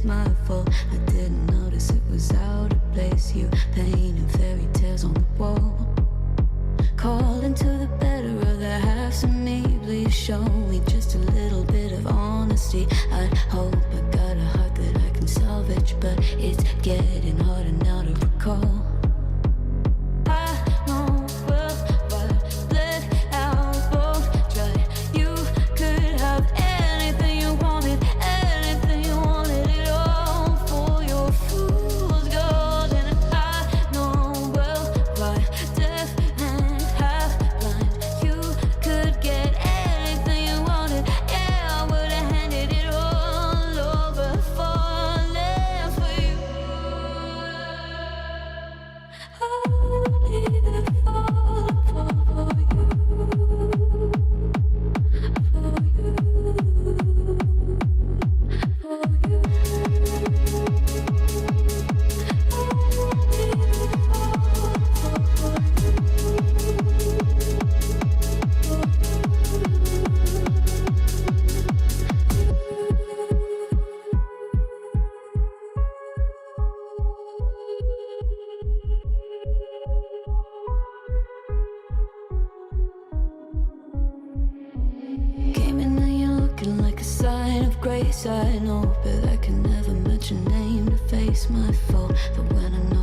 my fault. I didn't notice it was out of place. You painted fairy tales on the wall, calling to the better of the halves of me. Please show me just a little bit of honesty. I hope I got a heart that I can salvage, but it's getting harder now to recall. I know well why let out both try. You could have anything you wanted, anything you wanted, it all for your fool's gold. And I know well why deaf and half blind. You could get anything you wanted, yeah, I would have handed it all over, falling for you. Only the fall for you, for you, for you. Only the fall Came in and you're looking like a sign of grace. I know, but I can never match your name to face my fault. But when I know